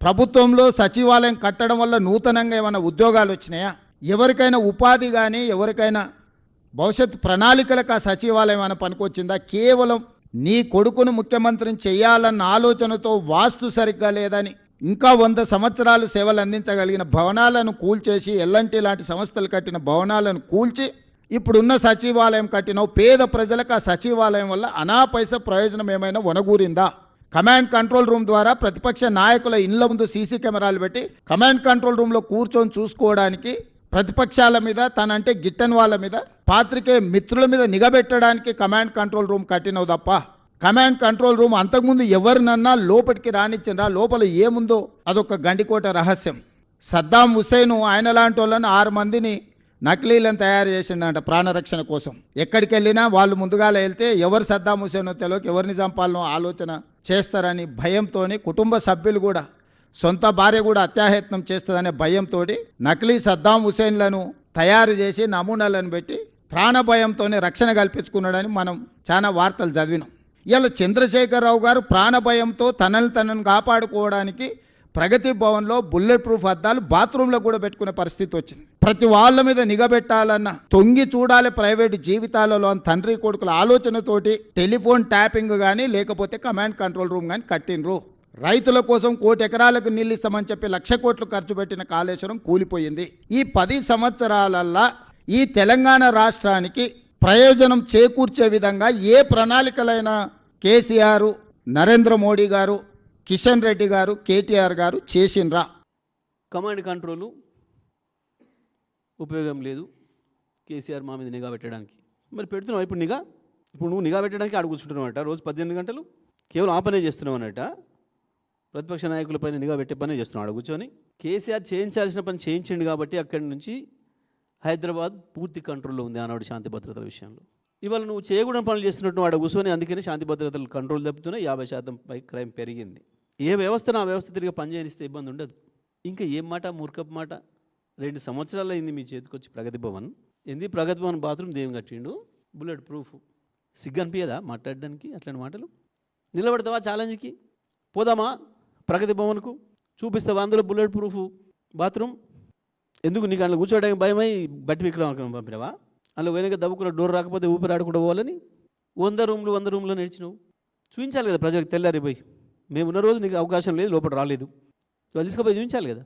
ప్రభుత్వంలో సచివాలయం కట్టడం వల్ల నూతనంగా ఏమైనా ఉద్యోగాలు వచ్చినాయా? ఎవరికైనా ఉపాధి కానీ ఎవరికైనా భవిష్యత్ ప్రణాళికలకు ఆ సచివాలయం అని పనికొచ్చిందా? కేవలం నీ కొడుకును ముఖ్యమంత్రిని చేయాలన్న ఆలోచనతో వాస్తు సరిగ్గా లేదని ఇంకా 100 సంవత్సరాలు సేవలు అందించగలిగిన భవనాలను కూల్చేసి ఎల్ఎన్టీ లాంటి సంస్థలు కట్టిన భవనాలను కూల్చి ఇప్పుడున్న సచివాలయం కట్టిన పేద ప్రజలకు ఆ సచివాలయం వల్ల అనాపైస ప్రయోజనం ఏమైనా వనగూరిందా? కమాండ్ కంట్రోల్ రూమ్ ద్వారా ప్రతిపక్ష నాయకుల ఇళ్ల ముందు సీసీ కెమెరాలు పెట్టి కమాండ్ కంట్రోల్ రూమ్లో కూర్చొని చూసుకోవడానికి, ప్రతిపక్షాల మీద తనంటే గిట్టని వాళ్ళ మీద, పాత్రికే మిత్రుల మీద నిఘబెట్టడానికి కమాండ్ కంట్రోల్ రూమ్ కట్టినవు తప్ప కమాండ్ కంట్రోల్ రూమ్ అంతకుముందు ఎవరినన్నా లోపలికి రానిచ్చిండ్రా? లోపల ఏముందో అదొక గండికోట రహస్యం. సద్దాం హుస్సేన్ ఆయన లాంటి వాళ్ళని 6 మందిని నకిలీలను తయారు చేసిండంట ప్రాణరక్షణ కోసం. ఎక్కడికి వెళ్ళినా వాళ్ళు ముందుగాల వెళ్తే ఎవరు సద్దాం హుస్సేనో తెలియక ఎవరిని చంపాలనో ఆలోచన చేస్తారని భయంతోని కుటుంబ సభ్యులు కూడా సొంత భార్య కూడా అత్యాయత్నం చేస్తుందనే భయంతో నకిలీ సద్దాం హుస్సేన్లను తయారు చేసి నమూనాలను పెట్టి ప్రాణభయంతోనే రక్షణ కల్పించుకున్నాడని మనం చాలా వార్తలు చదివినాం. ఇలా చంద్రశేఖరరావు గారు ప్రాణభయంతో తనను కాపాడుకోవడానికి ప్రగతి భవన్లో బుల్లెట్ ప్రూఫ్ అద్దాలు బాత్రూంలో కూడా పెట్టుకునే పరిస్థితి వచ్చింది. ప్రతి వాళ్ళ మీద నిఘబెట్టాలన్న, తొంగి చూడాలి ప్రైవేటు జీవితాలలో అని తండ్రి కొడుకుల ఆలోచనతోటి టెలిఫోన్ ట్యాపింగ్ కానీ లేకపోతే కమాండ్ కంట్రోల్ రూమ్ కానీ కట్టినరు. రైతుల కోసం 1 కోటి ఎకరాలకు నీళ్ళు ఇస్తామని చెప్పి 1,00,000 కోట్లు ఖర్చు పెట్టిన కాళేశ్వరం కూలిపోయింది. ఈ 10 సంవత్సరాలల్లా ఈ తెలంగాణ రాష్ట్రానికి ప్రయోజనం చేకూర్చే విధంగా ఏ ప్రణాళికలైనా కేసీఆర్, నరేంద్ర మోడీ గారు, కిషన్ రెడ్డి గారు, కేటీఆర్ గారు చేసిండ్రా? కమాండ్ కంట్రోలు ఉపయోగం లేదు కేసీఆర్ మా మీద నిఘా పెట్టడానికి. మరి పెడుతున్నావు ఇప్పుడు నిఘా? ఇప్పుడు నువ్వు నిఘా పెట్టడానికి ఆడ కూర్చుంటున్నావు అన్నట, రోజు 18 గంటలు కేవలం ఆ పనే చేస్తున్నావు అన్నట. ప్రతిపక్ష నాయకులపైన నిఘా పెట్టే పనే చేస్తున్నావు ఆడ కూర్చొని. కేసీఆర్ చేయించాల్సిన పని చేయించండి కాబట్టి అక్కడి నుంచి హైదరాబాద్ పూర్తి కంట్రోల్లో ఉంది ఆనాడు శాంతి భద్రతల విషయంలో. ఇవాళ నువ్వు చేయకూడని పనులు చేస్తున్నట్టు ఆడ కూర్చొని అందుకని శాంతి భద్రతలు కంట్రోల్ తప్పుతున్నాయి. 50% పై క్రైమ్ పెరిగింది. ఏ వ్యవస్థను ఆ వ్యవస్థ తిరిగి పనిచేయనిస్తే ఇబ్బంది ఉండదు. ఇంకా ఏం మాట, మూర్ఖపు మాట. 2 సంవత్సరాలు అయింది మీ చేతికి వచ్చి ప్రగతి భవన్. ప్రగతి భవన్ బాత్రూమ్ దేని కట్టిండు? Bullet proof. సిగ్గు అనిపించదా మాట్లాడడానికి అట్లాంటి మాటలు? నిలబడతావా ఛాలెంజ్కి? పోదామా ప్రగతి భవన్కు? చూపిస్తావా అందులో బుల్లెట్ ప్రూఫ్ బాత్రూమ్? ఎందుకు నీకు అందులో కూర్చోవడానికి భయమై బట్టి విక్రమ్ పంపినావా? అందులో వెనక దవ్వుకున్న డోర్ రాకపోతే ఊపిరి ఆడకుండా పోవాలని 100 రూమ్లో నడిచినావు. చూపించాలి కదా ప్రజలకు తెల్లారి పోయి. మేము ఉన్న రోజు నీకు అవకాశం లేదు, లోపల రాలేదు, వాళ్ళు తీసుకుపోయి చూపించాలి కదా.